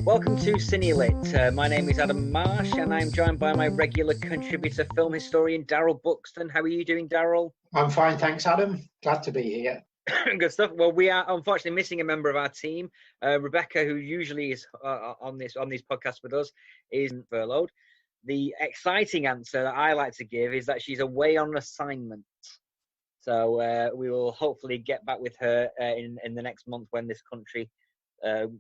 Welcome to Cine-Lit. My name is Adam Marsh and I'm joined by my regular contributor, film historian Darrell Buxton. How are you doing, Darrell? I'm fine, thanks, Adam. Glad to be here. Good stuff. Well, we are unfortunately missing a member of our team. Rebecca, who usually is on these podcasts with us, is furloughed. The exciting answer that I like to give is that she's away on assignment. So we will hopefully get back with her in the next month when this country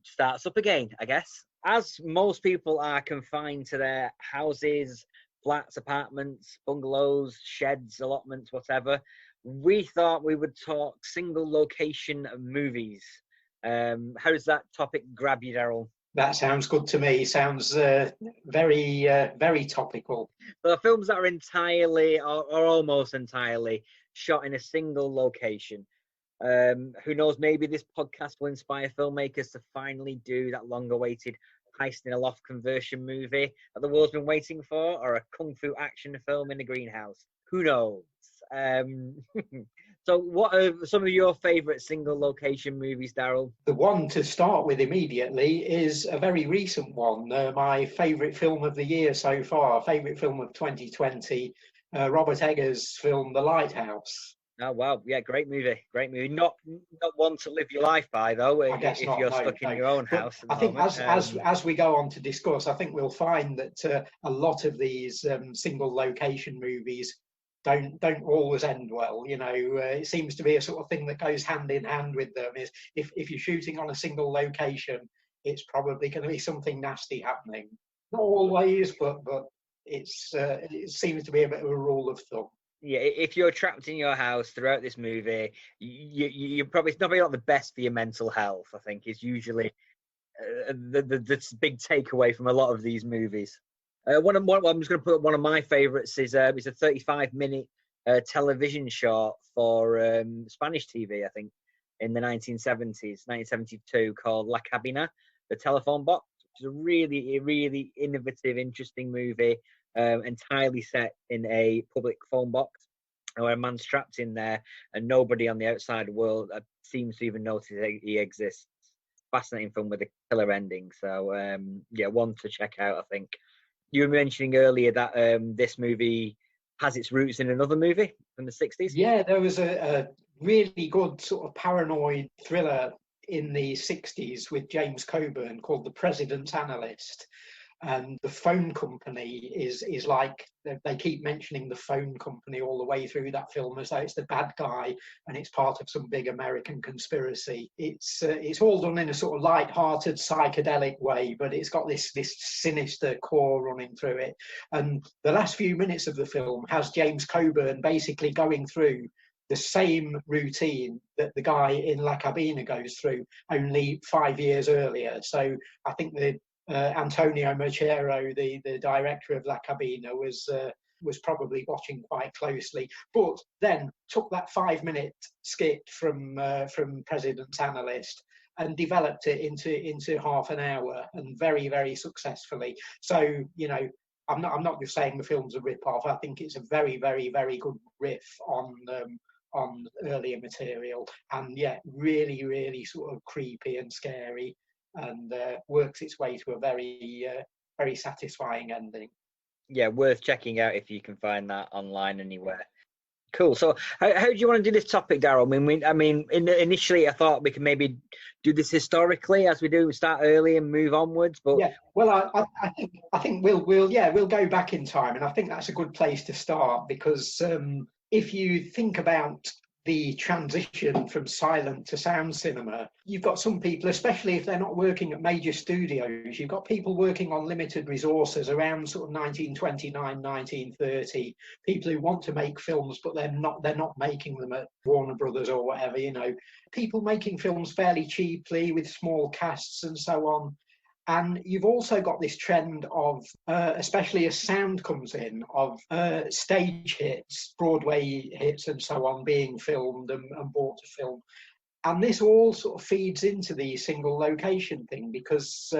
starts up again, I guess. As most people are confined to their houses, flats, apartments, bungalows, sheds, allotments, whatever, we thought we would talk single location movies. How does that topic grab you, Darrell? That sounds good to me. Sounds very topical. So the films that are entirely or almost entirely shot in a single location. Who knows, maybe this podcast will inspire filmmakers to finally do that long-awaited heist in a loft conversion movie that the world's been waiting for, or a kung fu action film in a greenhouse. Who knows? So what are some of your favourite single location movies, Darrell? The one to start with immediately is a very recent one. My favourite film of the year so far, favourite film of 2020, Robert Eggers' film The Lighthouse. Oh wow, yeah, great movie. Not one to live your life by though. I guess if not, you're no, stuck in your own house. I think as we go on to discuss, I think we'll find that a lot of these single location movies don't always end well. You know, it seems to be a sort of thing that goes hand in hand with them. Is if you're shooting on a single location, it's probably going to be something nasty happening. Not always, but it seems to be a bit of a rule of thumb. Yeah, if you're trapped in your house throughout this movie, you're probably not the best for your mental health. I think is usually the big takeaway from a lot of these movies. I'm just going to put one of my favourites is a 35-minute television short for Spanish TV, I think, in the 1970s, 1972, called La Cabina, the telephone box, which is a really innovative, interesting movie. Entirely set in a public phone box where a man's trapped in there and nobody on the outside world seems to even notice he exists. Fascinating film with a killer ending. So, one to check out, I think. You were mentioning earlier that this movie has its roots in another movie from the 60s. Yeah, there was a really good sort of paranoid thriller in the 60s with James Coburn called The President's Analyst. And the phone company is like, they keep mentioning the phone company all the way through that film as though it's the bad guy and it's part of some big American conspiracy. It's all done in a sort of light-hearted psychedelic way, but it's got this sinister core running through it. And the last few minutes of the film has James Coburn basically going through the same routine that the guy in La Cabina goes through, only 5 years earlier. So I think Antonio Machero, the director of La Cabina, was probably watching quite closely, but then took that 5-minute skit from President's Analyst and developed it into half an hour, and very successfully. So, you know, I'm not just saying the film's a rip-off. I think it's a very good riff on earlier material, and yeah, really sort of creepy and scary, and works its way to a very satisfying ending. Yeah, worth checking out if you can find that online anywhere. Cool. So how do you want to do this topic, Darrell? Initially I thought we could maybe do this historically, as we do. We start early and move onwards. But yeah, well, I think we'll go back in time, and I think that's a good place to start, because if you think about the transition from silent to sound cinema, you've got some people, especially if they're not working at major studios, you've got people working on limited resources around sort of 1929, 1930, people who want to make films, but they're not making them at Warner Brothers or whatever, you know, people making films fairly cheaply with small casts and so on. And you've also got this trend of, especially as sound comes in, of stage hits, Broadway hits and so on being filmed and brought to film. And this all sort of feeds into the single location thing, because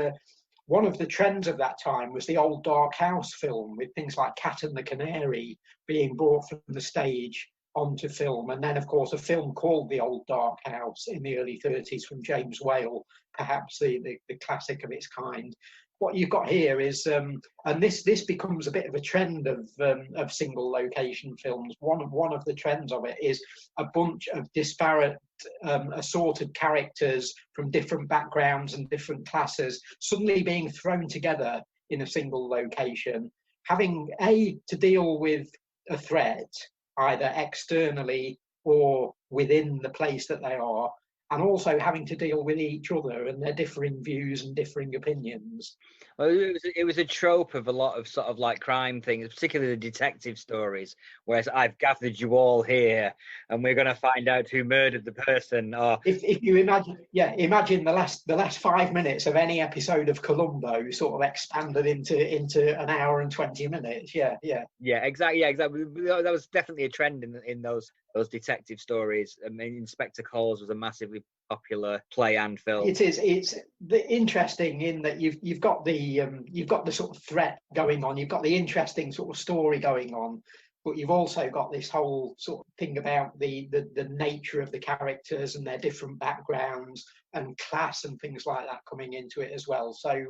one of the trends of that time was the old dark house film, with things like Cat and the Canary being brought from the stage onto film. And then, of course, a film called The Old Dark House in the early 30s from James Whale, perhaps the classic of its kind. What you've got here is, and this becomes a bit of a trend of single location films. One of the trends of it is a bunch of disparate, assorted characters from different backgrounds and different classes suddenly being thrown together in a single location, having to deal with a threat either externally or within the place that they are, and also having to deal with each other and their differing views and differing opinions. Well, it was a trope of a lot of sort of like crime things, particularly the detective stories, whereas I've gathered you all here and we're going to find out who murdered the person. Or if you imagine the last 5 minutes of any episode of Columbo sort of expanded into an hour and 20 minutes. Yeah, exactly. That was definitely a trend in those detective stories. I mean, Inspector Calls was a massively popular play and film. It's interesting in that you've got the sort of threat going on, you've got the interesting sort of story going on, but you've also got this whole sort of thing about the nature of the characters and their different backgrounds and class and things like that coming into it as well. So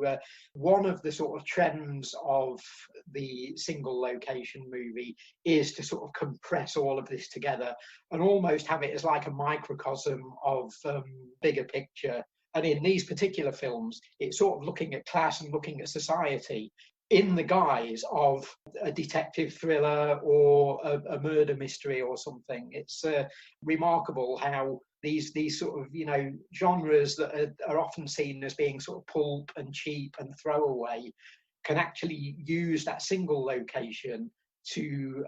one of the sort of trends of the single location movie is to sort of compress all of this together and almost have it as like a microcosm of bigger picture. And in these particular films, it's sort of looking at class and looking at society in the guise of a detective thriller or a murder mystery or something. It's remarkable how these sort of, genres that are often seen as being sort of pulp and cheap and throwaway can actually use that single location to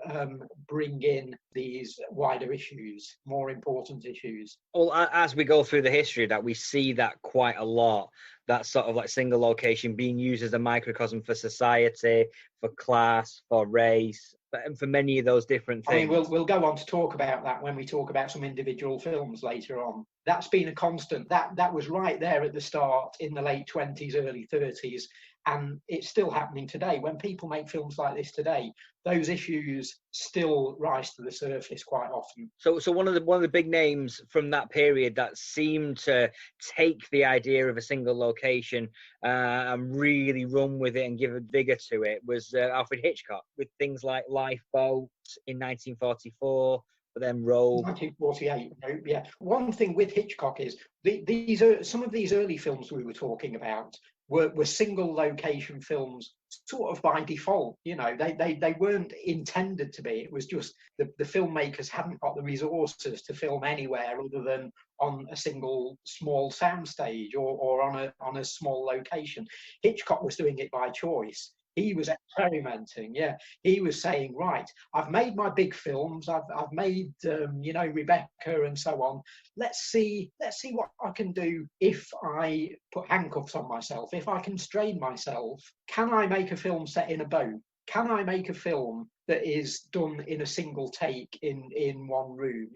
bring in these wider issues, more important issues. Well, as we go through the history of that, we see that quite a lot, that sort of like single location being used as a microcosm for society, for class, for race, and for many of those different things. I mean, we'll go on to talk about that when we talk about some individual films later on. That's been a constant. That was right there at the start in the late 20s, early 30s. And it's still happening today. When people make films like this today, those issues still rise to the surface quite often. So one of the big names from that period that seemed to take the idea of a single location and really run with it and give a vigor to it was Alfred Hitchcock, with things like Lifeboat in 1944. But then Rogue. 1948. Yeah. One thing with Hitchcock is these are some of these early films we were talking about were single location films sort of by default. They weren't intended to be. It was just the filmmakers hadn't got the resources to film anywhere other than on a single small soundstage or on a small location. Hitchcock was doing it by choice. He was experimenting. Yeah, he was saying, right, I've made my big films. I've made Rebecca and so on. Let's see what I can do if I put handcuffs on myself. If I constrain myself, can I make a film set in a boat? Can I make a film that is done in a single take in one room?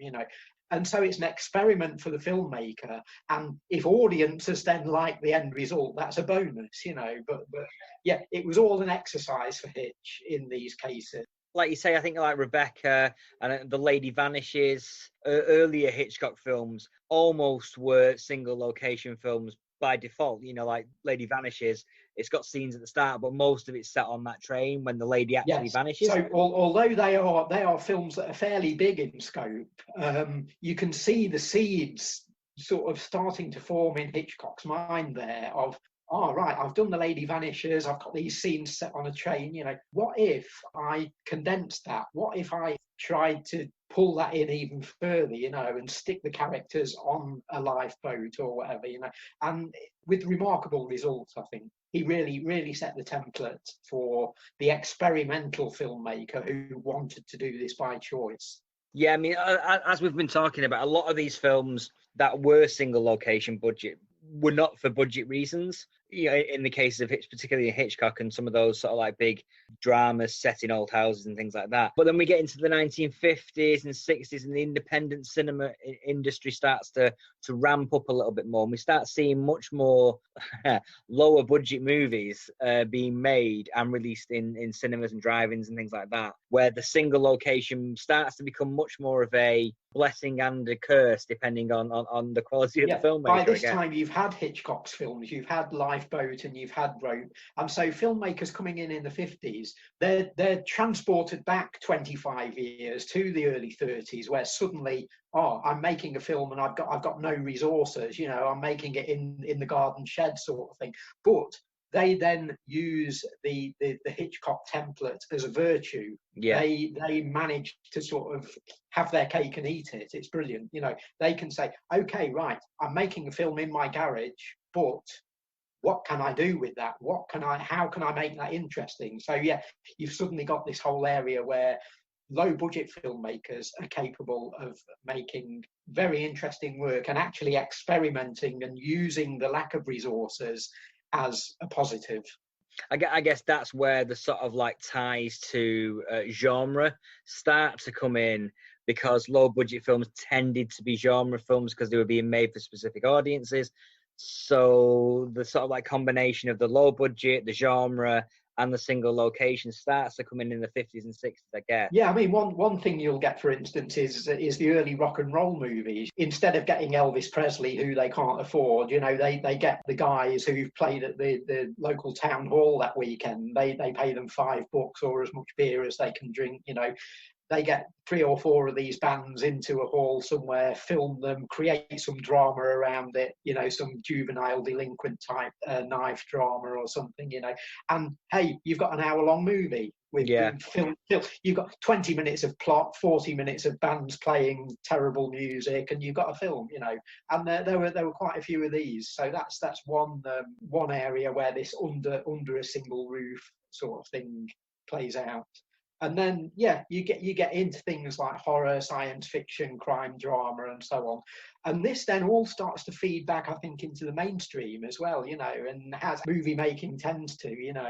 And so it's an experiment for the filmmaker. And if audiences then like the end result, that's a bonus, But yeah, it was all an exercise for Hitch in these cases. Like you say, I think like Rebecca and The Lady Vanishes, earlier Hitchcock films almost were single location films by default. Like Lady Vanishes, it's got scenes at the start, but most of it's set on that train when the lady actually vanishes. So although they are films that are fairly big in scope, you can see the seeds sort of starting to form in Hitchcock's mind there of, right, I've done The Lady Vanishes, I've got these scenes set on a train, what if I condensed that? What if I tried to pull that in even further, and stick the characters on a lifeboat or whatever, and with remarkable results, I think. He really set the template for the experimental filmmaker who wanted to do this by choice. Yeah, I mean, as we've been talking about, a lot of these films that were single location budget were not for budget reasons. you know, in the case of particularly Hitchcock and some of those sort of like big dramas set in old houses and things like that. But then we get into the 1950s and 60s, and the independent cinema industry starts to ramp up a little bit more. And we start seeing much more lower budget movies being made and released in cinemas and drive-ins and things like that, where the single location starts to become much more of a blessing and a curse, depending on the quality of the filmmaker. By this time, you've had Hitchcock's films, you've had Lifeboat, and you've had Rope, and so filmmakers coming in the 50s, they're transported back 25 years to the early 30s, where suddenly, I'm making a film and I've got no resources. You know, I'm making it in the garden shed sort of thing, but they then use the Hitchcock template as a virtue. Yeah. They manage to sort of have their cake and eat it. It's brilliant. You know, they can say, okay, right, I'm making a film in my garage, but what can I do with that? How can I make that interesting? So yeah, you've suddenly got this whole area where low budget filmmakers are capable of making very interesting work and actually experimenting and using the lack of resources as a positive. I guess that's where the sort of like ties to genre start to come in, because low budget films tended to be genre films because they were being made for specific audiences. So the sort of like combination of the low budget, the genre, and the single location starts to come in the 50s and 60s, I guess. Yeah, I mean, one thing you'll get, for instance, is the early rock and roll movies. Instead of getting Elvis Presley, who they can't afford, you know, they get the guys who've played at the local town hall that weekend. They pay them $5 or as much beer as they can drink, you know. They get 3 or 4 of these bands into a hall somewhere, film them, create some drama around it, you know, some juvenile delinquent type knife drama or something, you know. And hey, you've got an hour-long movie with film. You've got 20 minutes of plot, 40 minutes of bands playing terrible music, and you've got a film, you know. And there were quite a few of these. So that's one area where this under a single roof sort of thing plays out. And then, yeah, you get into things like horror, science fiction, crime drama, and so on. And this then all starts to feed back, I think, into the mainstream as well, you know, and as movie making tends to, you know,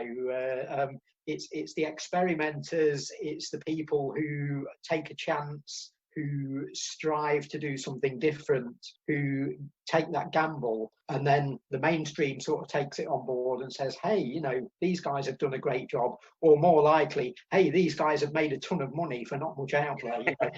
it's the experimenters, it's the people who take a chance, who strive to do something different, who take that gamble, and then the mainstream sort of takes it on board and says, hey, you know, these guys have done a great job, or more likely, hey, these guys have made a ton of money for not much outlay. You know,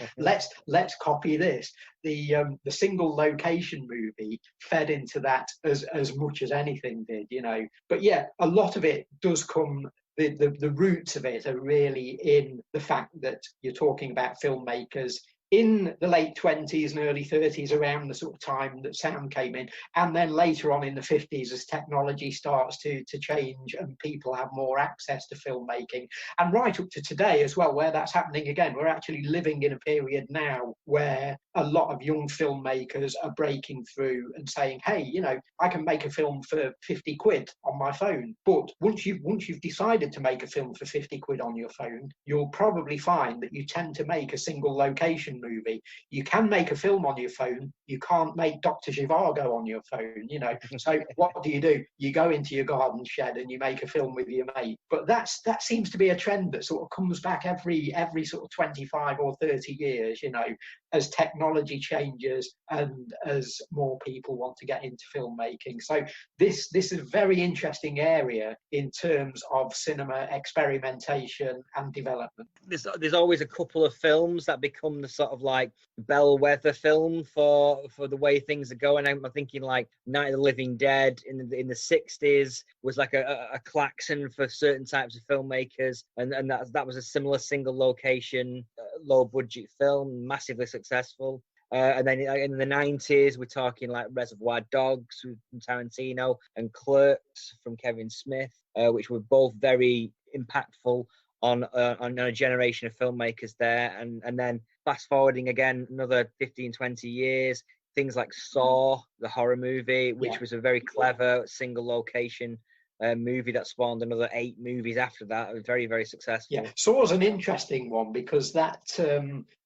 let's copy this. The single location movie fed into that as much as anything did, you know. But yeah, a lot of it does come. The roots of it are really in the fact that you're talking about filmmakers in the late 20s and early 30s, around the sort of time that sound came in, and then later on in the 50s as technology starts to change and people have more access to filmmaking, and right up to today as well, where that's happening again. We're actually living in a period now where a lot of young filmmakers are breaking through and saying, hey, you know, I can make a film for 50 quid on my phone. But once you've decided to make a film for 50 quid on your phone, you'll probably find that you tend to make a single location movie. You can make a film on your phone. You can't make Dr. Zhivago on your phone, you know. So what do? You go into your garden shed and you make a film with your mate. But that seems to be a trend that sort of comes back every sort of 25 or 30 years, you know, as technology changes and as more people want to get into filmmaking. So this is a very interesting area in terms of cinema experimentation and development. There's always a couple of films that become the sort of like bellwether film for the way things are going. I'm thinking like Night of the Living Dead in the 60s was like a klaxon for certain types of filmmakers, and that was a similar single location, low budget film, massively successful. And then in the 90s, we're talking like Reservoir Dogs from Tarantino and Clerks from Kevin Smith, which were both very impactful on a generation of filmmakers there. And then fast forwarding again another 15, 20 years, things like Saw, the horror movie, which was a very clever single location movie that spawned another 8 movies after that. It was very, very successful. Yeah, Saw's an interesting one because that,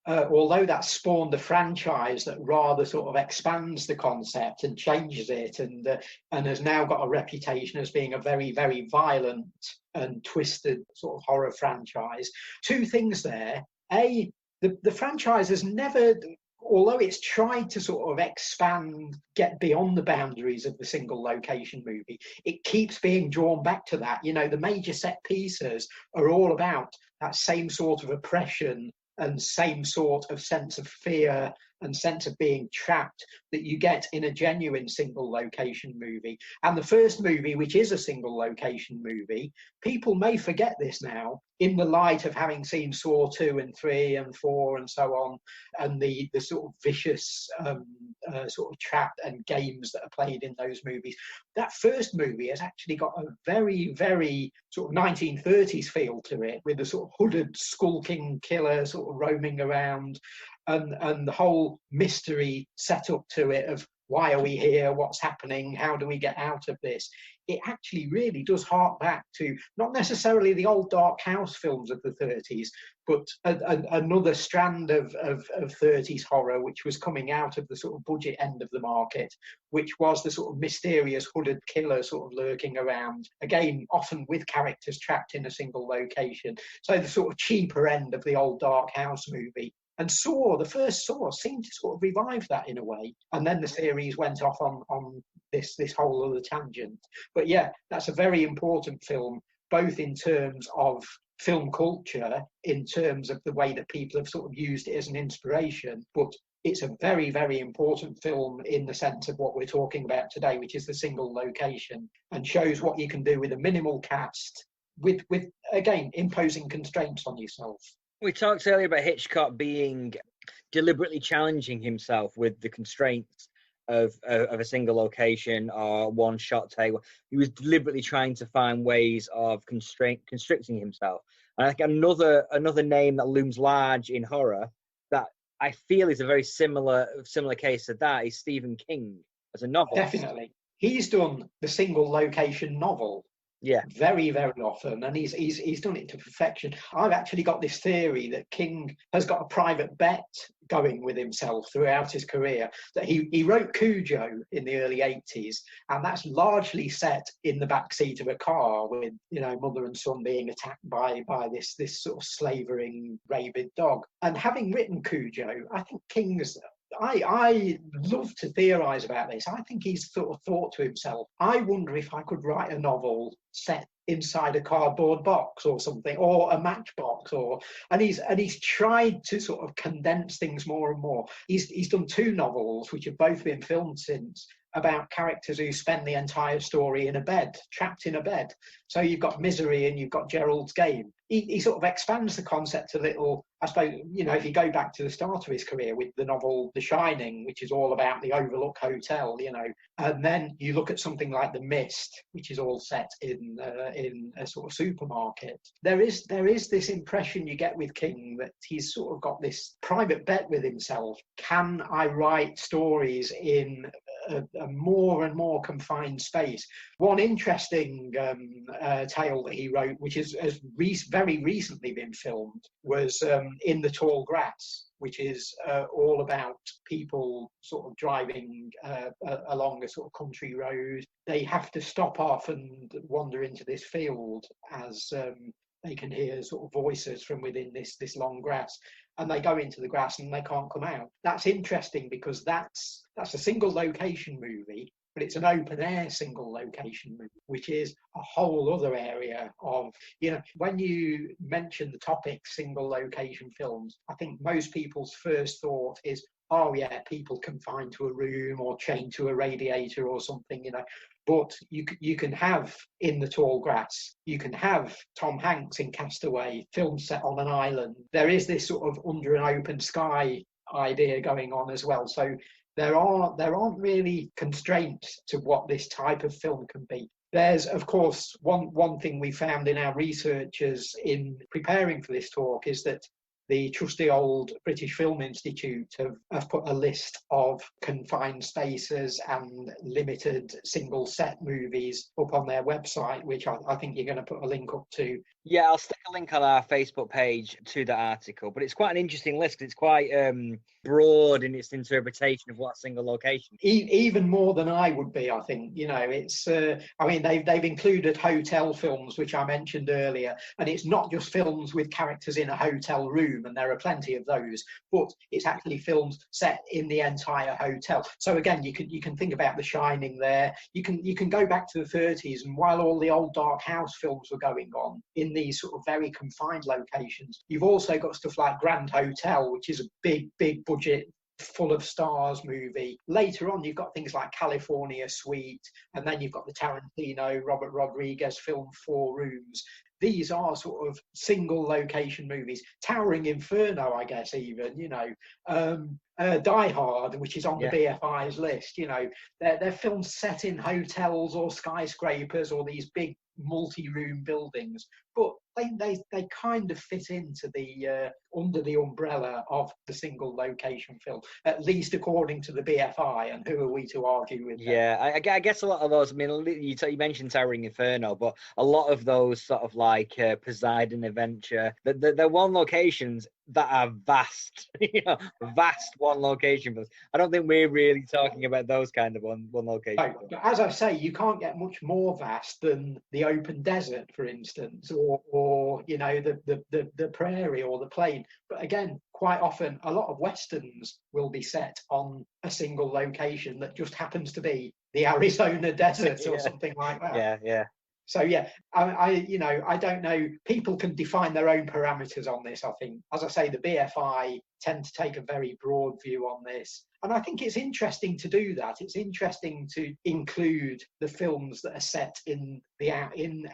although that spawned a franchise that rather sort of expands the concept and changes it, and has now got a reputation as being a very, very violent and twisted sort of horror franchise. Two things there. A, the franchise has never, although it's tried to sort of expand, get beyond the boundaries of the single location movie, it keeps being drawn back to that. You know, the major set pieces are all about that same sort of oppression and same sort of sense of fear and sense of being trapped that you get in a genuine single location movie. And the first movie, which is a single location movie, people may forget this now in the light of having seen Saw 2 and 3 and 4 and so on, and the sort of vicious sort of trap and games that are played in those movies. That first movie has actually got a very, very sort of 1930s feel to it, with a sort of hooded, skulking killer sort of roaming around, and the whole mystery set up to it of why are we here, what's happening, how do we get out of this. It actually really does hark back to not necessarily the old Dark House films of the 30s, but another strand of 30s horror which was coming out of the sort of budget end of the market, which was the sort of mysterious hooded killer sort of lurking around, again often with characters trapped in a single location. So the sort of cheaper end of the old Dark House movie. And Saw, the first Saw, seemed to sort of revive that in a way. And then the series went off on this whole other tangent. But yeah, that's a very important film, both in terms of film culture, in terms of the way that people have sort of used it as an inspiration. But it's a very, very important film in the sense of what we're talking about today, which is the single location, and shows what you can do with a minimal cast, with again, imposing constraints on yourself. We talked earlier about Hitchcock being deliberately challenging himself with the constraints of a single location or one shot take. He was deliberately trying to find ways of constricting himself. And I think another name that looms large in horror that I feel is a very similar case to that is Stephen King as a novelist. Definitely. He's done the single location novel. Yeah, very, very often, and he's done it to perfection. I've actually got this theory that King has got a private bet going with himself throughout his career, that he wrote Cujo in the early 80s, and that's largely set in the back seat of a car with, you know, mother and son being attacked by this sort of slavering rabid dog. And having written Cujo, I think King's, I love to theorize about this. I think he's sort of thought to himself, I wonder if I could write a novel set inside a cardboard box or something, or a matchbox, and he's tried to sort of condense things more and more. He's done 2 novels which have both been filmed since, about characters who spend the entire story in a bed, trapped in a bed. So you've got Misery and you've got Gerald's Game. He sort of expands the concept a little. I suppose, you know, if you go back to the start of his career with the novel The Shining, which is all about the Overlook Hotel, you know, and then you look at something like The Mist, which is all set in a sort of supermarket. There is this impression you get with King that he's sort of got this private bet with himself. Can I write stories in a more and more confined space? One interesting tale that he wrote, which has very recently been filmed, was In the Tall Grass, which is all about people sort of driving along a sort of country road. They have to stop off and wander into this field as they can hear sort of voices from within this long grass, and they go into the grass and they can't come out. That's interesting because that's a single location movie, but it's an open air single location movie, which is a whole other area of, you know, when you mention the topic single location films, I think most people's first thought is, oh yeah, people confined to a room or chained to a radiator or something, you know. But you can have In the Tall Grass, you can have Tom Hanks in Castaway, film set on an island. There is this sort of under an open sky idea going on as well. So there aren't really constraints to what this type of film can be. There's, of course, one thing we found in our research in preparing for this talk is that the trusty old British Film Institute have put a list of confined spaces and limited single set movies up on their website, which I think you're going to put a link up to. Yeah, I'll stick a link on our Facebook page to that article, but it's quite an interesting list because it's quite broad in its interpretation of what a single location is. Even more than I would be, I think. You know, it's I mean, they've included hotel films, which I mentioned earlier, and it's not just films with characters in a hotel room, and there are plenty of those, but it's actually films set in the entire hotel. So again, you can think about The Shining there. You can go back to the 30s, and while all the old dark house films were going on in these sort of very confined locations, you've also got stuff like Grand Hotel, which is a big budget, full of stars movie. Later on, you've got things like California Suite, and then you've got the Tarantino, Robert Rodriguez film Four Rooms. These are sort of single location movies. Towering Inferno, I guess, even, you know, Die Hard, which is on the BFI's list, you know, they're films set in hotels or skyscrapers or these big multi-room buildings, but they kind of fit into the under the umbrella of the single location film, at least according to the BFI, and who are we to argue with them? Yeah, I guess a lot of those, I mean, you mentioned Towering Inferno, but a lot of those sort of like Poseidon Adventure, they're one locations that are vast, you know, vast one location films. I don't think we're really talking about those kind of one location films. But as I say, you can't get much more vast than the open desert, for instance, or you know, the prairie or the plain. But again, quite often, a lot of westerns will be set on a single location that just happens to be the Arizona desert or something like that. Yeah. So yeah, I don't know. People can define their own parameters on this. I think, as I say, the BFI tend to take a very broad view on this, and I think it's interesting to do that. It's interesting to include the films that are set in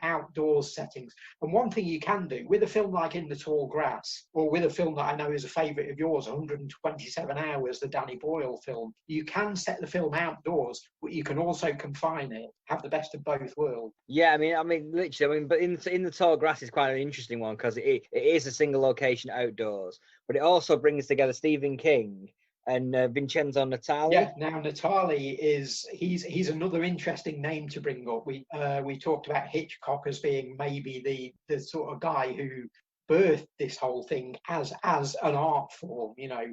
outdoors settings. And one thing you can do with a film like In the Tall Grass, or with a film that I know is a favourite of yours, 127 Hours, the Danny Boyle film, you can set the film outdoors, but you can also confine it, have the best of both worlds. Yeah, I mean, literally, but in the Tall Grass is quite an interesting one because it is a single location outdoors, but it also brings together Stephen King and Vincenzo Natali. Yeah, now Natali he's another interesting name to bring up. We talked about Hitchcock as being maybe the sort of guy who birthed this whole thing as an art form, you know,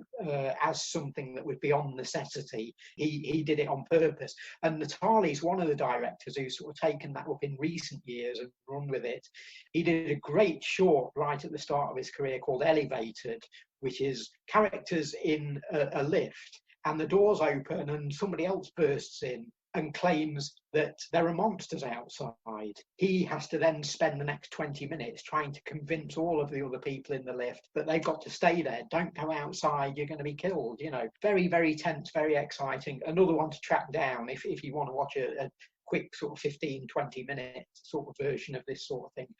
as something that was beyond necessity. He did it on purpose. And Natali's one of the directors who's sort of taken that up in recent years and run with it. He did a great short right at the start of his career called Elevated, which is characters in a lift, and the doors open and somebody else bursts in and claims that there are monsters outside. He has to then spend the next 20 minutes trying to convince all of the other people in the lift that they've got to stay there. Don't go outside, you're going to be killed. You know, very, very tense, very exciting. Another one to track down if you want to watch a quick sort of 15, 20 minute sort of version of this sort of thing.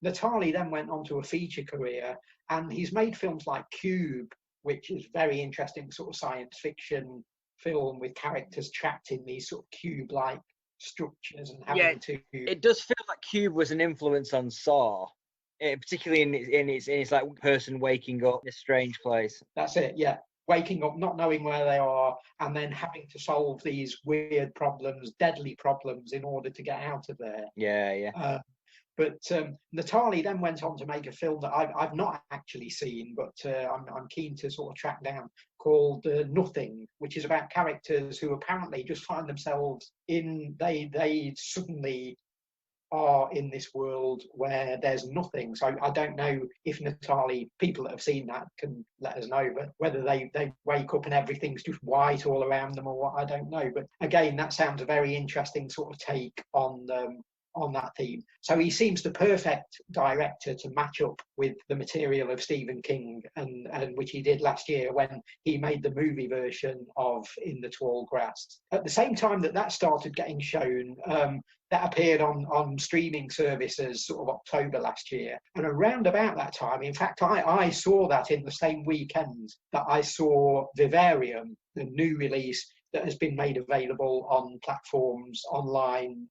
Natali then went on to a feature career, and he's made films like Cube, which is very interesting sort of science fiction film with characters trapped in these sort of cube-like structures and having to. It does feel like Cube was an influence on Saw, particularly in its like person waking up in a strange place. That's it. Yeah, waking up, not knowing where they are, and then having to solve these weird problems, deadly problems, in order to get out of there. Yeah. But Natali then went on to make a film that I've not actually seen, but I'm keen to sort of track down, called Nothing, which is about characters who apparently just find themselves they suddenly are in this world where there's nothing. So I don't know if Natali, people that have seen that can let us know, but whether they wake up and everything's just white all around them or what, I don't know. But again, that sounds a very interesting sort of take on that theme. So he seems the perfect director to match up with the material of Stephen King, and which he did last year when he made the movie version of In the Tall Grass. At the same time that started getting shown, that appeared on streaming services sort of October last year. And around about that time, in fact, I saw that in the same weekend that I saw Vivarium, the new release that has been made available on platforms online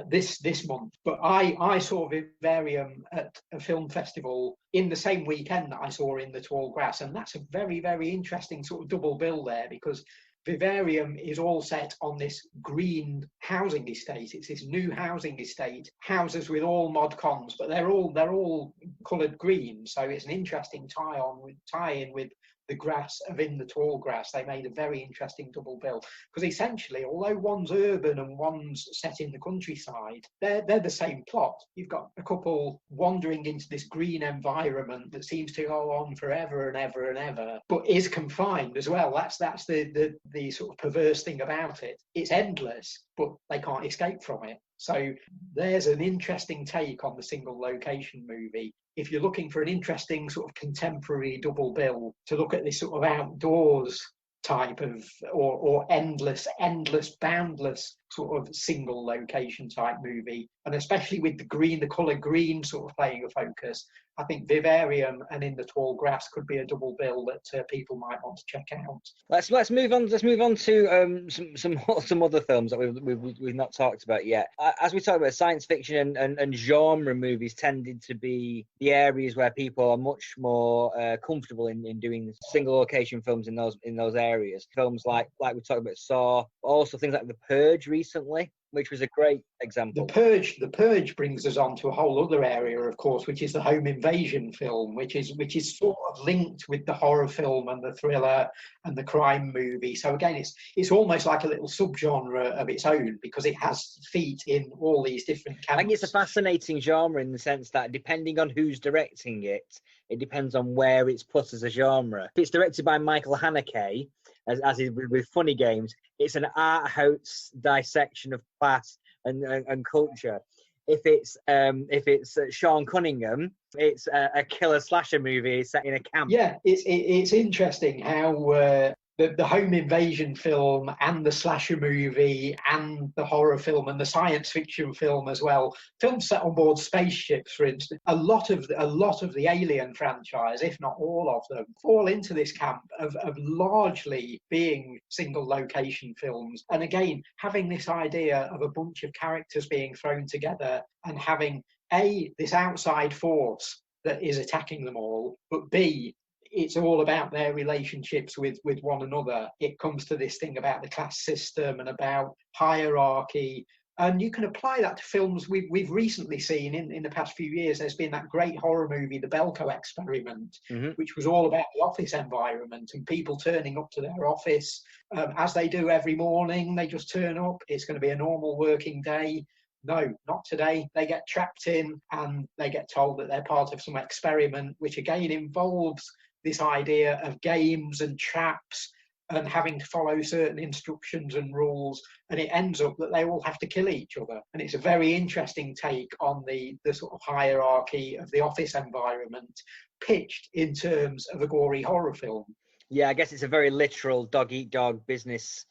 this month. But I saw Vivarium at a film festival in the same weekend that I saw In the Tall Grass, and that's a very, very interesting sort of double bill there, because Vivarium is all set on this green housing estate. It's this new housing estate, houses with all mod cons, but they're all coloured green. So it's an interesting tie-in with the grass of In the Tall Grass. They made a very interesting double bill, because essentially, although one's urban and one's set in the countryside, they're the same plot. You've got a couple wandering into this green environment that seems to go on forever and ever and ever, but is confined as well. That's the sort of perverse thing about it. It's endless, but they can't escape from it. So there's an interesting take on the single location movie. If you're looking for an interesting sort of contemporary double bill to look at this sort of outdoors type of, or endless, boundless sort of single location type movie, and especially with the colour green sort of playing a focus, I think Vivarium and In the Tall Grass could be a double bill that people might want to check out. Let's move on. Let's move on to some other films that we've not talked about yet. As we talked about, science fiction and genre movies tended to be the areas where people are much more comfortable in doing single location films in those areas. Films like we talked about Saw, also things like The Purge recently, which was a great example. The Purge brings us on to a whole other area, of course, which is the home invasion film, which is sort of linked with the horror film and the thriller and the crime movie. So again, it's almost like a little subgenre of its own, because it has feet in all these different camps. I think it's a fascinating genre in the sense that depending on who's directing it, it depends on where it's put as a genre. If it's directed by Michael Haneke, as is with Funny Games, it's an art house dissection of class and culture. If it's Sean Cunningham, it's a killer slasher movie set in a camp. Yeah, it's interesting how the home invasion film and the slasher movie and the horror film and the science fiction film as well, films set on board spaceships, for instance, a lot of the Alien franchise, if not all of them, fall into this camp of largely being single location films. And again, having this idea of a bunch of characters being thrown together and having this outside force that is attacking them all, but B, it's all about their relationships with one another. It comes to this thing about the class system and about hierarchy. And you can apply that to films we've recently seen in the past few years. There's been that great horror movie, The Belko Experiment, which was all about the office environment and people turning up to their office as they do every morning. They just turn up. It's going to be a normal working day. No, not today. They get trapped in and they get told that they're part of some experiment, which again involves this idea of games and traps and having to follow certain instructions and rules, and it ends up that they all have to kill each other. And it's a very interesting take on the sort of hierarchy of the office environment, pitched in terms of a gory horror film. Yeah, I guess it's a very literal dog-eat-dog business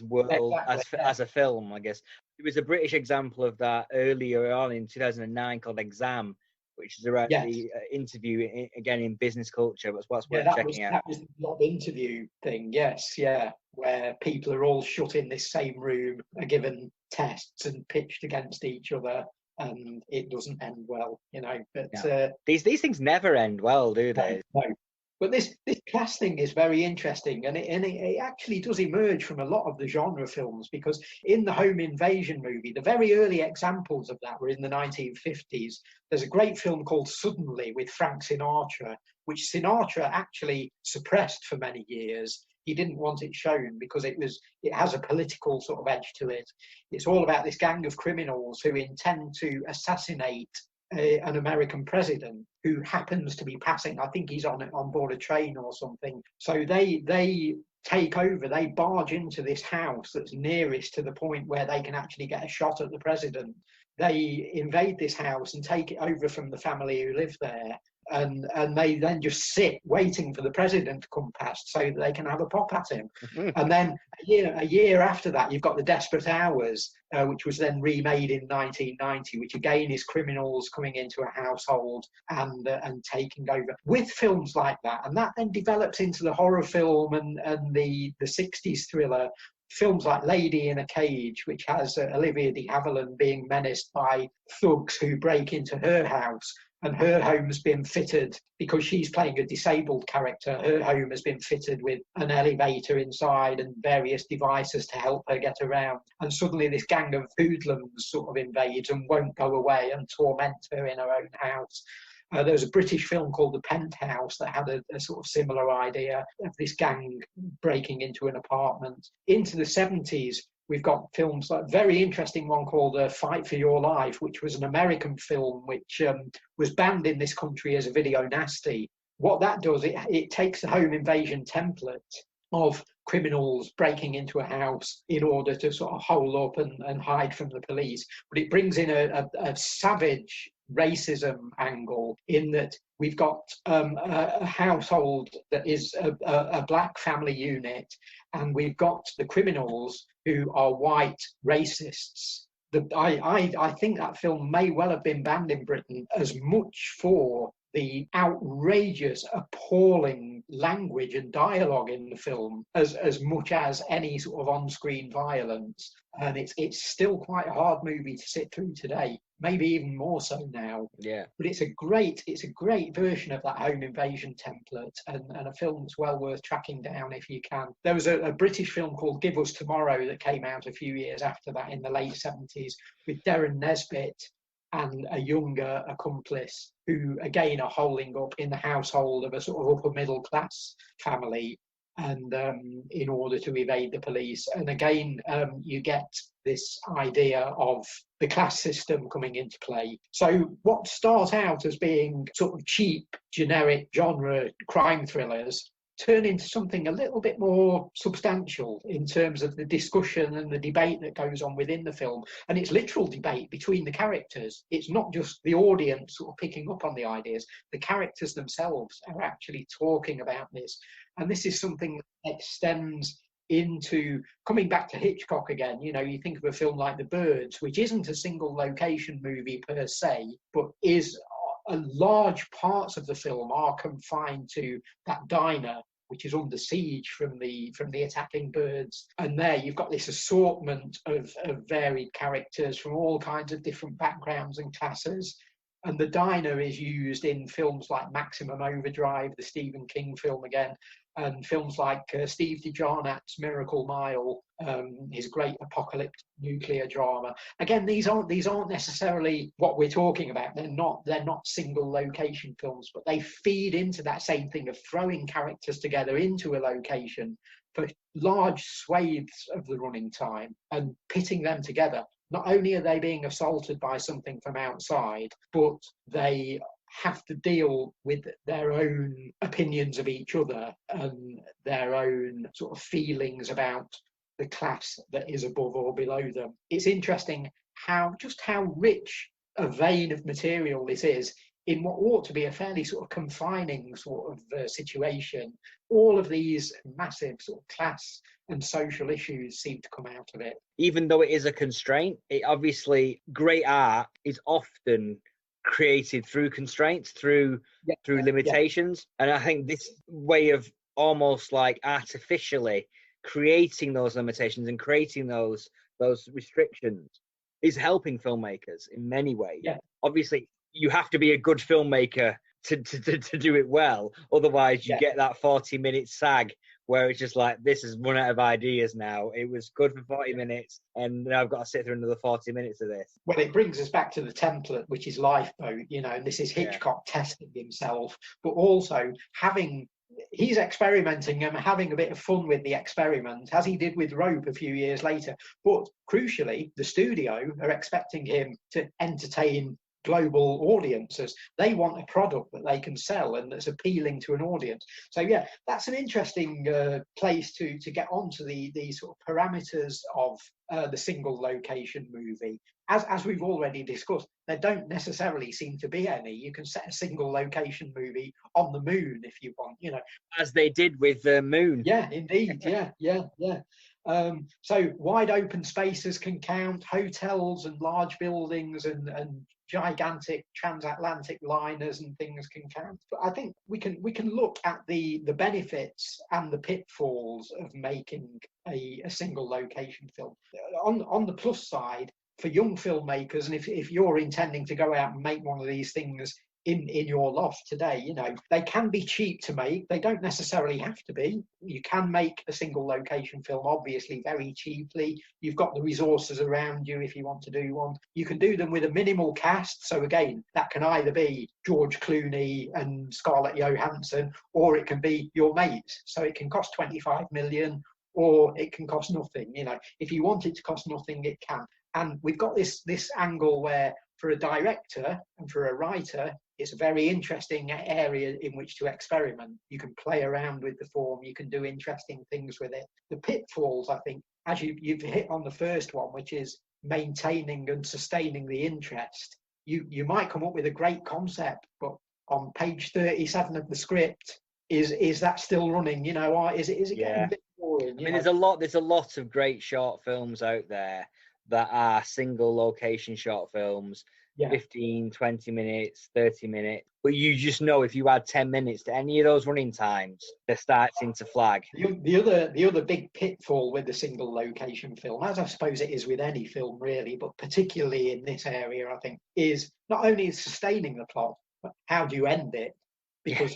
world. Exactly, as a film, I guess. There was a British example of that earlier on in 2009 called Exam, which is around the interview again in business culture. But what's worth checking out. That was the job interview thing. Yes, yeah, where people are all shut in this same room, are given tests and pitched against each other, and it doesn't end well, you know. But these things never end well, do they? No. But this class thing is very interesting, and it actually does emerge from a lot of the genre films, because in the home invasion movie, the very early examples of that were in the 1950s. There's a great film called Suddenly with Frank Sinatra, which Sinatra actually suppressed for many years. He didn't want it shown because it has a political sort of edge to it. It's all about this gang of criminals who intend to assassinate an American president who happens to be passing. I think he's on board a train or something. So they take over, they barge into this house that's nearest to the point where they can actually get a shot at the president. They invade this house and take it over from the family who live there. and they then just sit waiting for the president to come past so that they can have a pop at him. And then a year after that, you've got The Desperate Hours, which was then remade in 1990, which again is criminals coming into a household and taking over, with films like that. And that then develops into the horror film and the 60s thriller. Films like Lady in a Cage, which has Olivia de Havilland being menaced by thugs who break into her house, and her home's been fitted, because she's playing a disabled character, her home has been fitted with an elevator inside and various devices to help her get around. And suddenly this gang of hoodlums sort of invades and won't go away and torment her in her own house. There was a British film called The Penthouse that had a sort of similar idea of this gang breaking into an apartment. Into the 70s, we've got films like a very interesting one called Fight for Your Life, which was an American film which was banned in this country as a video nasty. What that does, it takes the home invasion template of criminals breaking into a house in order to sort of hole up and hide from the police, but it brings in a savage racism angle, in that we've got a household that is a black family unit, and we've got the criminals who are white racists. I think that film may well have been banned in Britain, as much for the outrageous, appalling language and dialogue in the film as much as any sort of on-screen violence. And it's still quite a hard movie to sit through today, maybe even more so now. Yeah. But it's a great version of that home invasion template, and a film that's well worth tracking down if you can. There was a British film called Give Us Tomorrow that came out a few years after that in the late 70s, with Darren Nesbitt and a younger accomplice who, again, are holing up in the household of a sort of upper middle class family, and in order to evade the police. And again, you get this idea of the class system coming into play. So what start out as being sort of cheap, generic genre crime thrillers turn into something a little bit more substantial in terms of the discussion and the debate that goes on within the film. And it's literal debate between the characters. It's not just the audience sort of picking up on the ideas. The characters themselves are actually talking about this. And this is something that extends into, coming back to Hitchcock again, you know, you think of a film like The Birds, which isn't a single location movie per se, but is large parts of the film are confined to that diner, which is under siege from the attacking birds. And there you've got this assortment of varied characters from all kinds of different backgrounds and classes. And the diner is used in films like Maximum Overdrive, the Stephen King film again, and films like Steve DeJarnatt's Miracle Mile, his great apocalyptic nuclear drama. Again, these aren't necessarily what we're talking about. They're not single location films, but they feed into that same thing of throwing characters together into a location for large swathes of the running time and pitting them together. Not only are they being assaulted by something from outside, but they have to deal with their own opinions of each other and their own sort of feelings about the class that is above or below them. It's interesting how rich a vein of material this is in what ought to be a fairly sort of confining sort of situation. All of these massive sort of class and social issues seem to come out of it. Even though it is a constraint, it obviously, great art is often created through constraints, through limitations. And I think this way of almost like artificially creating those limitations and creating those restrictions is helping filmmakers in many ways. Obviously you have to be a good filmmaker to do it well, otherwise you get that 40-minute sag where it's just like, this has run out of ideas now. It was good for 40 minutes and now I've got to sit through another 40 minutes of this. Well, it brings us back to the template, which is Lifeboat, you know, and this is Hitchcock testing himself, but also he's experimenting and having a bit of fun with the experiment, as he did with Rope a few years later. But crucially, the studio are expecting him to entertain global audiences. They want a product that they can sell and that's appealing to an audience. So yeah, that's an interesting place to get onto the sort of parameters of the single location movie. As we've already discussed, there don't necessarily seem to be any. You can set a single location movie on the moon if you want, you know. As they did with the moon. Yeah, indeed. Yeah. So wide open spaces can count, hotels and large buildings and gigantic transatlantic liners and things can count. But I think we can look at the benefits and the pitfalls of making a single location film. On the plus side, for young filmmakers, and if you're intending to go out and make one of these things in your loft today, you know, they can be cheap to make. They don't necessarily have to be. You can make a single location film, obviously, very cheaply. You've got the resources around you if you want to do one. You can do them with a minimal cast. So again, that can either be George Clooney and Scarlett Johansson, or it can be your mates. So it can cost 25 million, or it can cost nothing. You know, if you want it to cost nothing, it can. And we've got this angle where, for a director and for a writer, it's a very interesting area in which to experiment. You can play around with the form, you can do interesting things with it. The pitfalls, I think, as you've hit on the first one, which is maintaining and sustaining the interest. You might come up with a great concept, but on page 37 of the script, is that still running? You know, or is it getting a bit boring? I mean, there's a lot of great short films out there that are single location short films, 15, 20 minutes, 30 minutes. But you just know if you add 10 minutes to any of those running times, they're starting to flag. The other big pitfall with the single location film, as I suppose it is with any film really, but particularly in this area, I think, is not only sustaining the plot, but how do you end it? Because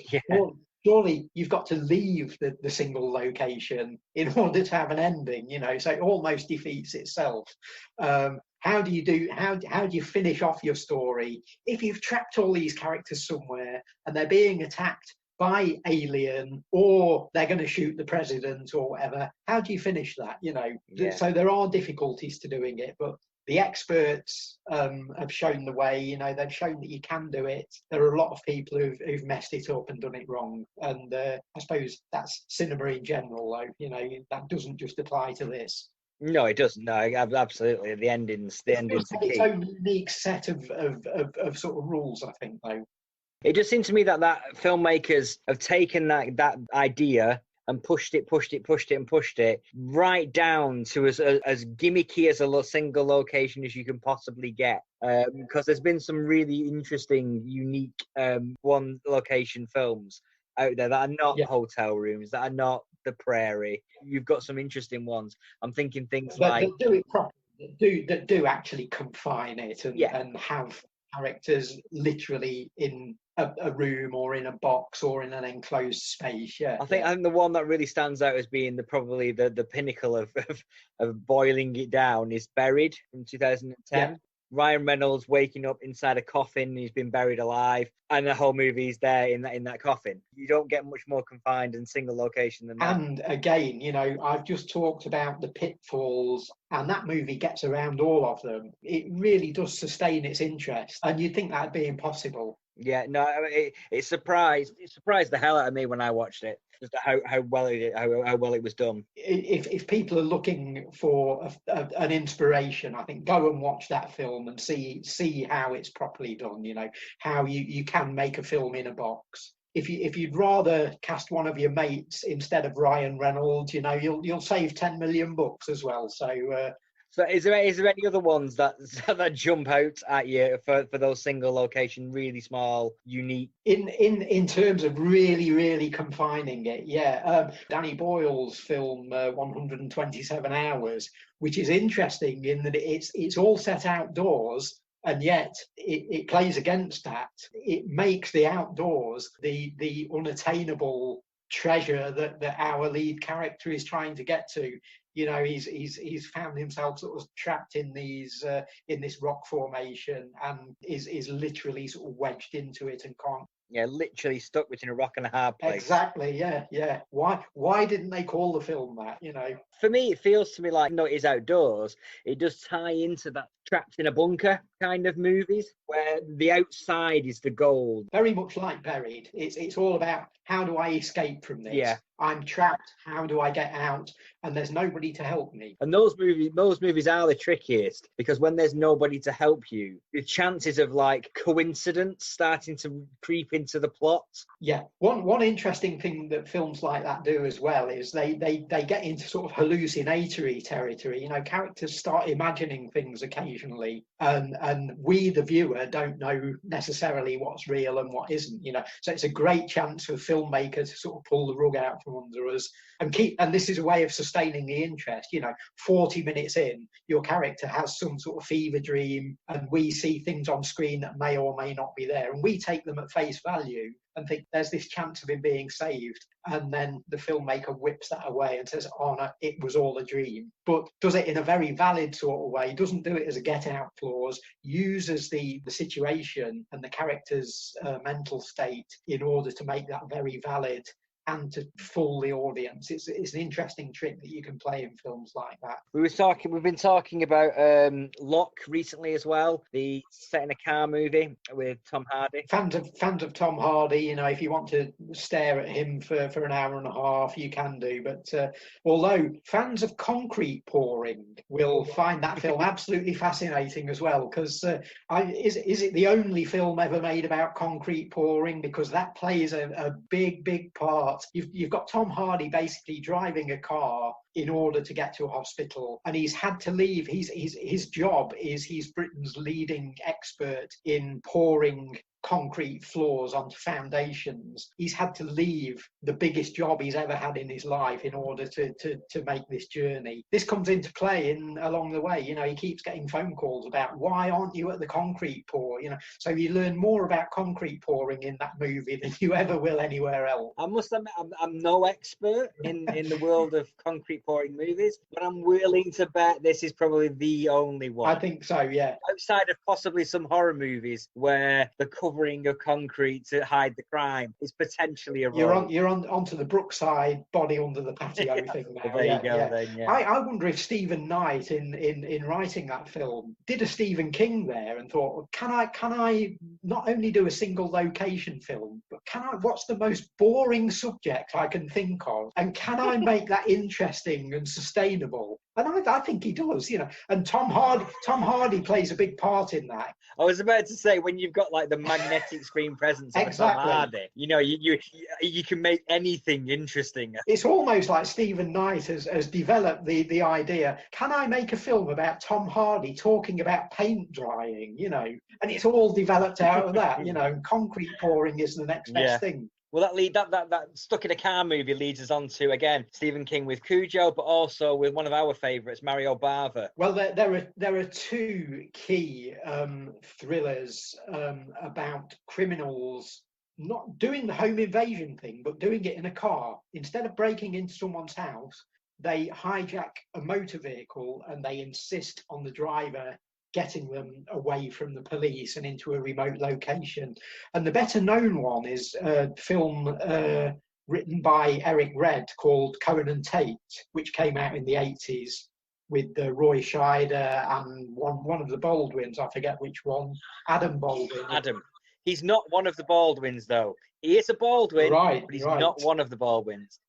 surely you've got to leave the single location in order to have an ending, you know, so it almost defeats itself. How do you finish off your story if you've trapped all these characters somewhere and they're being attacked by alien, or they're going to shoot the president or whatever? How do you finish that, you know? So there are difficulties to doing it, but the experts have shown the way. You know, they've shown that you can do it. There are a lot of people who've messed it up and done it wrong, and I suppose that's cinema in general, though. You know, that doesn't just apply to this. No, it doesn't. No, absolutely. The ending's the key. Its own unique set of sort of rules, I think, though. It just seems to me that filmmakers have taken that idea and pushed it right down to as gimmicky as a single location as you can possibly get. Because there's been some really interesting, unique one location films out there that are not hotel rooms, that are not the prairie. You've got some interesting ones. I'm thinking things like do it properly, that do actually confine it and have characters literally in a room or in a box or in an enclosed space. I think the one that really stands out as being probably the pinnacle of boiling it down is Buried from 2010. Ryan Reynolds waking up inside a coffin and he's been buried alive, and the whole movie's there in that coffin. You don't get much more confined and single location than that. And again, you know, I've just talked about the pitfalls, and that movie gets around all of them. It really does sustain its interest, and you'd think that'd be impossible. Yeah, no, it surprised the hell out of me when I watched it. Just how well it was done. If people are looking for an inspiration, I think go and watch that film and see how it's properly done. You know, how you can make a film in a box. If you'd rather cast one of your mates instead of Ryan Reynolds, you know, you'll save $10 million as well. So is there any other ones that jump out at you for those single location, really small, unique? In terms of really, really confining it, Danny Boyle's film 127 Hours, which is interesting in that it's all set outdoors, and yet it plays against that. It makes the outdoors the unattainable treasure that our lead character is trying to get to. You know, he's found himself sort of trapped in this rock formation and is literally sort of wedged into it and Yeah, literally stuck between a rock and a hard place. Exactly. Yeah. Yeah. Why didn't they call the film that? You know. For me, it feels to me like, no, it is outdoors. It does tie into that trapped in a bunker kind of movies where the outside is the gold. Very much like Buried. It's all about, how do I escape from this? Yeah. I'm trapped. How do I get out? And there's nobody to help me. And those movies are the trickiest, because when there's nobody to help you, the chances of like coincidence starting to creep into the plot. Yeah. One interesting thing that films like that do as well is they get into sort of hallucinatory territory. You know, characters start imagining things occasionally, and we, the viewer, don't know necessarily what's real and what isn't. You know, so it's a great chance for the filmmaker to sort of pull the rug out from under us and this is a way of sustaining the interest. You know, 40 minutes in, your character has some sort of fever dream, and we see things on screen that may or may not be there, and we take them at face value and think there's this chance of him being saved, and then the filmmaker whips that away and says, oh no, it was all a dream, but does it in a very valid sort of way, doesn't do it as a get out clause, uses the situation and the character's mental state in order to make that very valid and to fool the audience. It's an interesting trick that you can play in films like that. We've been talking about Locke recently as well, the set in a car movie with Tom Hardy. Fans of Tom Hardy, you know, if you want to stare at him for an hour and a half, you can do. But although fans of concrete pouring will find that film absolutely fascinating as well, because is it the only film ever made about concrete pouring? Because that plays a big part. You've got Tom Hardy basically driving a car in order to get to a hospital, and he's had to leave. His job is he's Britain's leading expert in pouring concrete floors onto foundations. He's had to leave the biggest job he's ever had in his life in order to make this journey. This comes into play along the way. You know, he keeps getting phone calls about, why aren't you at the concrete pour? You know, so you learn more about concrete pouring in that movie than you ever will anywhere else. I must admit, I'm no expert in the world of concrete pouring movies, but I'm willing to bet this is probably the only one. I think so, yeah. Outside of possibly some horror movies where the covering of concrete to hide the crime is potentially a role. You're onto the Brookside body under the patio thing now. Well, there you go. Then, yeah. I wonder if Stephen Knight in writing that film did a Stephen King there and thought, can I not only do a single location film, but what's the most boring subject I can think of, and can I make that interesting and sustainable? And I think he does, you know. And Tom Hardy plays a big part in that. I was about to say, when you've got like the magnetic screen presence of exactly. Tom Hardy, you know, you can make anything interesting. It's almost like Stephen Knight has developed the idea, can I make a film about Tom Hardy talking about paint drying, you know? And it's all developed out of that, you know. Concrete pouring is the next best thing. Well, that Stuck in a Car movie leads us on to, again, Stephen King with Cujo, but also with one of our favourites, Mario Bava. Well, there are two key thrillers about criminals not doing the home invasion thing, but doing it in a car. Instead of breaking into someone's house, they hijack a motor vehicle and they insist on the driver getting them away from the police and into a remote location. And the better known one is a film written by Eric Red called Cohen and Tate, which came out in the 80s with Roy Scheider and one of the Baldwins, I forget which one, Adam Baldwin. Adam. He's not one of the Baldwins, though. He is a Baldwin, but he's not one of the Baldwins.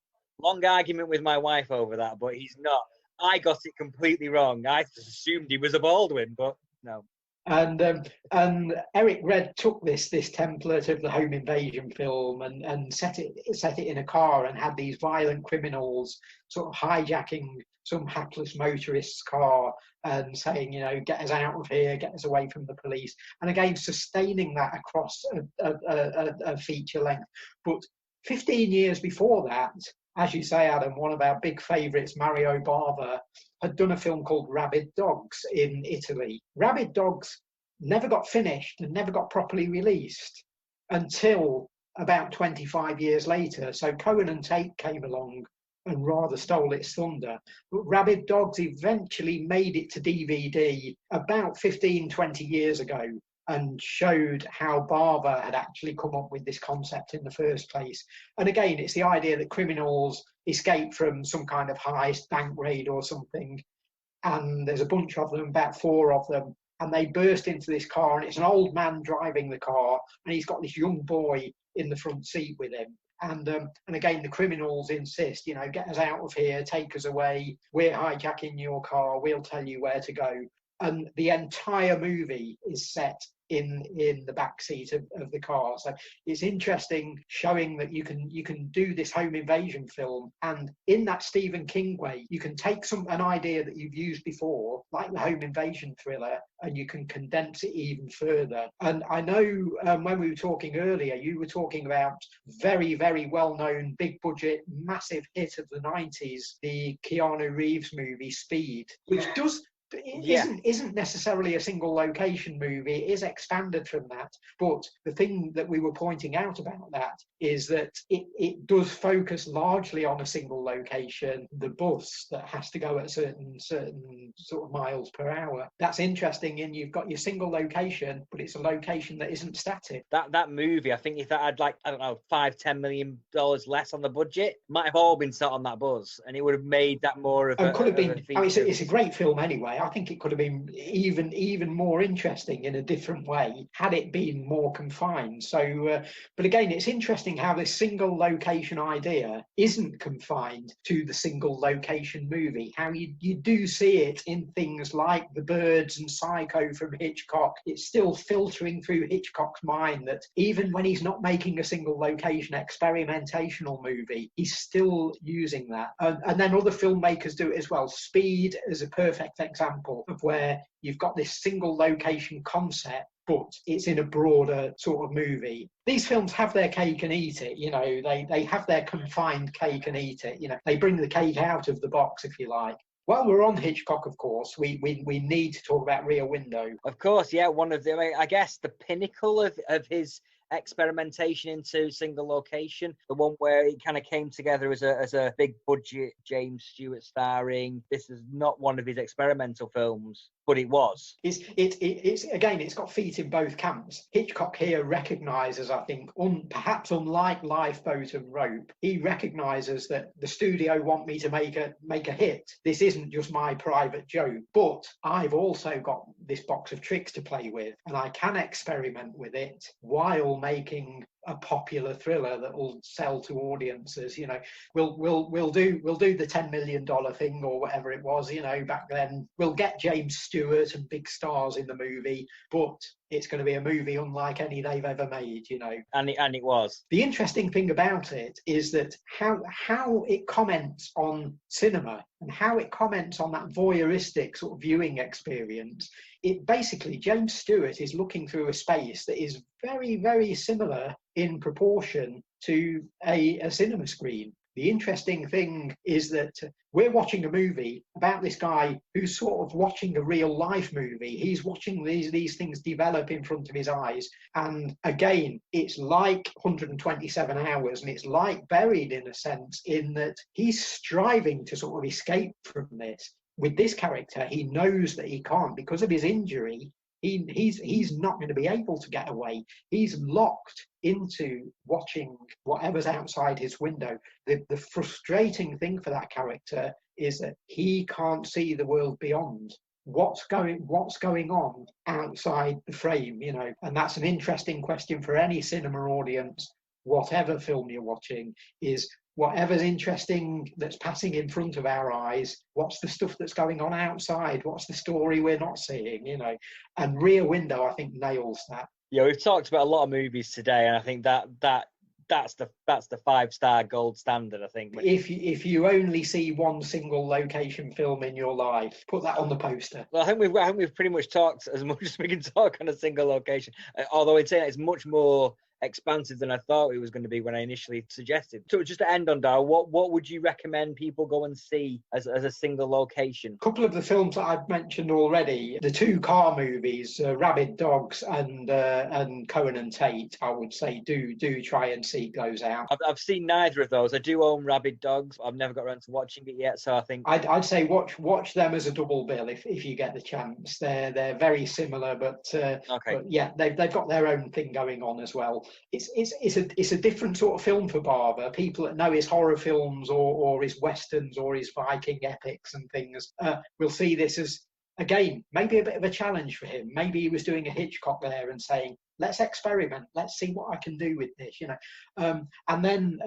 Long argument with my wife over that, but he's not. I got it completely wrong. I just assumed he was a Baldwin, but no. And Eric Red took this template of the home invasion film and set it in a car and had these violent criminals sort of hijacking some hapless motorist's car and saying, you know, get us out of here, get us away from the police. And again, sustaining that across a feature length. But 15 years before that, as you say, Adam, one of our big favourites, Mario Bava, had done a film called Rabid Dogs in Italy. Rabid Dogs never got finished and never got properly released until about 25 years later. So Cohen and Tate came along and rather stole its thunder. But Rabid Dogs eventually made it to DVD about 15, 20 years ago. and showed how Barber had actually come up with this concept in the first place. And again, it's the idea that criminals escape from some kind of heist, bank raid or something, and there's a bunch of them, about 4 of them, and they burst into this car, and it's an old man driving the car, and he's got this young boy in the front seat with him. And again, the criminals insist, get us out of here, take us away, we're hijacking your car, we'll tell you where to go. And the entire movie is set in the back seat of the car. So it's interesting, showing that you can do this home invasion film, and in that Stephen King way, you can take an idea that you've used before, like the home invasion thriller, and you can condense it even further. And I know when we were talking earlier, you were talking about very, very well-known, big budget, massive hit of the 90s, the Keanu Reeves movie Speed, which isn't necessarily a single location movie. It is expanded from that, but the thing that we were pointing out about that is that it does focus largely on a single location, the bus that has to go at certain sort of miles per hour. That's interesting, and you've got your single location, but it's a location that isn't static. That movie, I think if that had, like, I don't know, $5-10 million less on the budget, might have all been set on that bus, and it would have made that more of could have been. It's a great film anyway. way. I think it could have been even more interesting in a different way had it been more confined. So, but again, it's interesting how this single location idea isn't confined to the single location movie. How you do see it in things like The Birds and Psycho from Hitchcock. It's still filtering through Hitchcock's mind that even when he's not making a single location experimentational movie, he's still using that. And then other filmmakers do it as well. Speed is a perfect example of where you've got this single location concept, but it's in a broader sort of movie. These films have their cake and eat it, you know, they have their confined cake and eat it, you know, they bring the cake out of the box, if you like. While we're on Hitchcock, of course, we need to talk about Rear Window. Of course, yeah, one of the, I guess, the pinnacle of his experimentation into single location, the one where it kind of came together as a big budget James Stewart starring. This is not one of his experimental films, but it was. It's again, it's got feet in both camps. Hitchcock here recognises, I think, perhaps unlike Lifeboat and Rope, he recognises that the studio want me to make a hit. This isn't just my private joke, but I've also got this box of tricks to play with, and I can experiment with it while making a popular thriller that will sell to audiences. You know, we'll do the $10 million thing or whatever it was, you know, back then. We'll get James Stewart and big stars in the movie, but it's going to be a movie unlike any they've ever made, you know. And it was. The interesting thing about it is that how it comments on cinema and how it comments on that voyeuristic sort of viewing experience. It basically, James Stewart is looking through a space that is very, very similar in proportion to a cinema screen. The interesting thing is that we're watching a movie about this guy who's sort of watching a real life movie. He's watching these things develop in front of his eyes. And again, it's like 127 hours, and it's like Buried in a sense, in that he's striving to sort of escape from this. With this character, he knows that he can't because of his injury. He's not going to be able to get away. He's locked into watching whatever's outside his window. The frustrating thing for that character is that he can't see the world beyond. What's going on outside the frame, you know? And that's an interesting question for any cinema audience, whatever film you're watching, is whatever's interesting that's passing in front of our eyes, what's the stuff that's going on outside? What's the story we're not seeing, you know? And Rear Window, I think, nails that. Yeah, we've talked about a lot of movies today, and I think that's the 5-star gold standard, I think. If you only see one single location film in your life, put that on the poster. Well, I think we've pretty much talked as much as we can talk on a single location. Although in saying it's much more expansive than I thought it was going to be when I initially suggested. So just to end on, Darrell, what would you recommend people go and see as a single location? A couple of the films that I've mentioned already, the two car movies, Rabid Dogs and Cohen and Tate, I would say do try and seek those out. I've seen neither of those. I do own Rabid Dogs. I've never got around to watching it yet, so I think I'd say watch them as a double bill if you get the chance. They're very similar, but yeah, they've got their own thing going on as well. It's a different sort of film for Barber. People that know his horror films or his westerns or his Viking epics and things will see this as, again, maybe a bit of a challenge for him. Maybe he was doing a Hitchcock there and saying, let's experiment, let's see what I can do with this, and then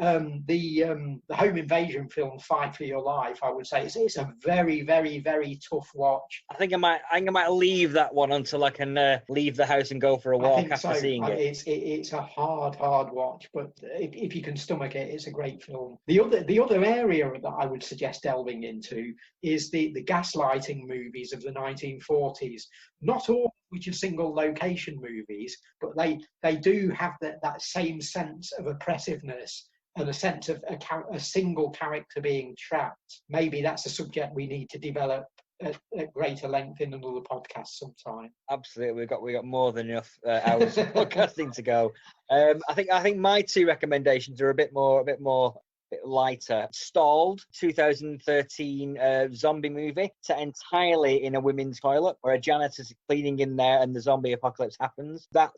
the home invasion film Fight for Your Life, I would say it's a very, very, very tough watch. I think I might leave that one until I can leave the house and go for a walk after seeing it. It's a hard watch, but if you can stomach it, it's a great film. The other area that I would suggest delving into is the gaslighting movies of the 1940s. Not all which are single location movies, but they do have that same sense of oppressiveness and a sense of a single character being trapped. Maybe that's a subject we need to develop at greater length in another podcast sometime. Absolutely, we got more than enough hours of podcasting to go. I think my two recommendations are a bit lighter. Stalled, 2013 zombie movie set entirely in a women's toilet where a janitor's cleaning in there and the zombie apocalypse happens. That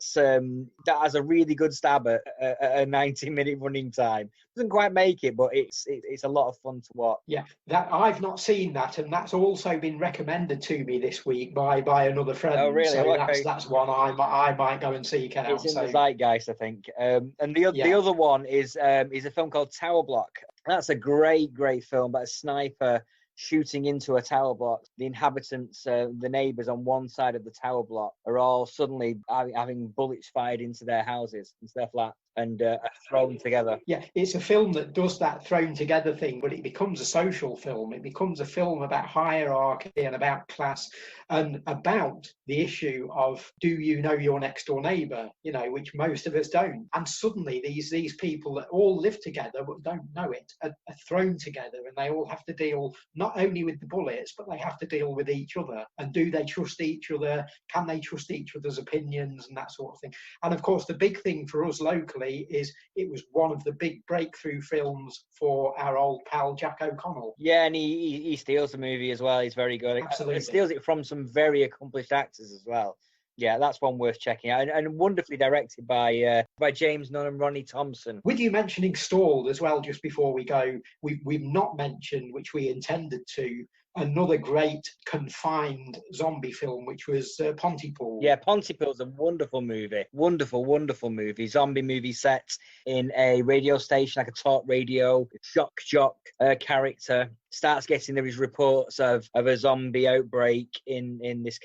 has a really good stab at a 90-minute running time. Doesn't quite make it, but it's a lot of fun to watch. Yeah, that I've not seen that, and that's also been recommended to me this week by another friend. Oh, really? So okay. that's one I might go and seek out. It's in the zeitgeist, I think. And the other one is a film called Tower Block. That's a great film about a sniper shooting into a tower block. The inhabitants, the neighbours on one side of the tower block, are all suddenly having bullets fired into their houses, into their flats, and are thrown together. Yeah, it's a film that does that thrown together thing, but it becomes a social film. It becomes a film about hierarchy and about class and about the issue of, do you know your next door neighbour, which most of us don't. And suddenly these people that all live together but don't know it are thrown together, and they all have to deal not only with the bullets, but they have to deal with each other. And do they trust each other? Can they trust each other's opinions and that sort of thing? And of course, the big thing for us locally is it was one of the big breakthrough films for our old pal Jack O'Connell. Yeah, and he steals the movie as well. He's very good. Absolutely. He steals it from some very accomplished actors as well. Yeah, that's one worth checking out, and wonderfully directed by James Nunn and Ronnie Thompson. With you mentioning Stalled as well, just before we go, we've not mentioned, which we intended to, another great confined zombie film, which was Pontypool. Yeah, Pontypool's a wonderful movie. Wonderful movie. Zombie movie set in a radio station, like a talk radio. Shock jock character starts getting these reports of a zombie outbreak in this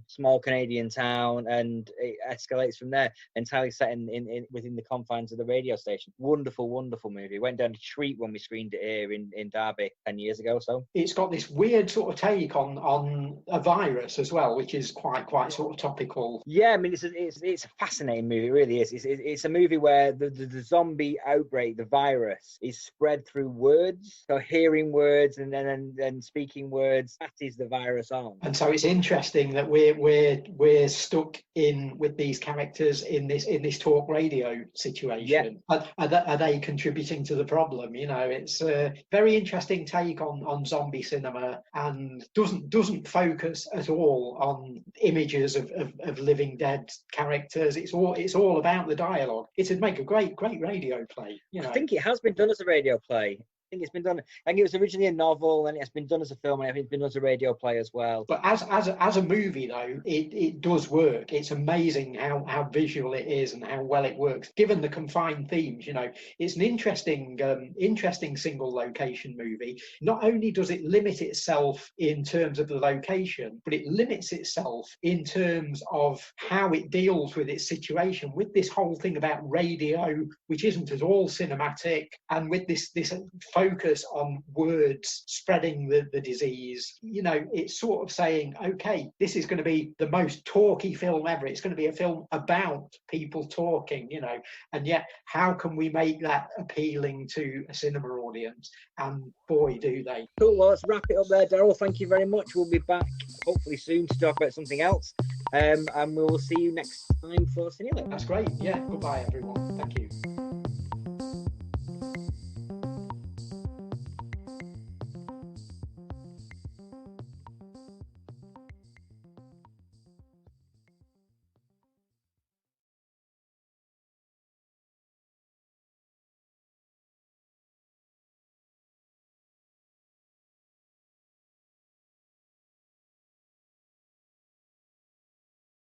small Canadian town, and it escalates from there, entirely set in within the confines of the radio station. Wonderful movie. Went down a treat when we screened it here in Derby 10 years ago or so. It's got this weird sort of take on a virus as well, which is quite sort of topical. Yeah, I mean, it's a fascinating movie. It really is. It's a movie where the zombie outbreak, the virus, is spread through words. So hearing words and then speaking words, that is the virus on. And so it's interesting that we're stuck in with these characters in this talk radio situation. Yeah. Are they contributing to the problem? It's a very interesting take on zombie cinema, and doesn't focus at all on images of living dead characters. It's all about the dialogue. It'd make a great radio play. I think it has been done as a radio play. I think it's been done. I think it was originally a novel, and it's been done as a film, and I think it's been done as a radio play as well. But as a movie, though, it does work. It's amazing how visual it is and how well it works, given the confined themes. It's an interesting single location movie. Not only does it limit itself in terms of the location, but it limits itself in terms of how it deals with its situation, with this whole thing about radio, which isn't at all cinematic, and with this focus on words spreading the disease. You know, it's sort of saying, okay, this is going to be the most talky film ever. It's going to be a film about people talking, you know, and yet how can we make that appealing to a cinema audience? And boy, do they. Cool. Well, let's wrap it up there, Darrell. Thank you very much. We'll be back hopefully soon to talk about something else. And we will see you next time for Cine-Lit. That's great. Yeah. Goodbye, everyone. Thank you.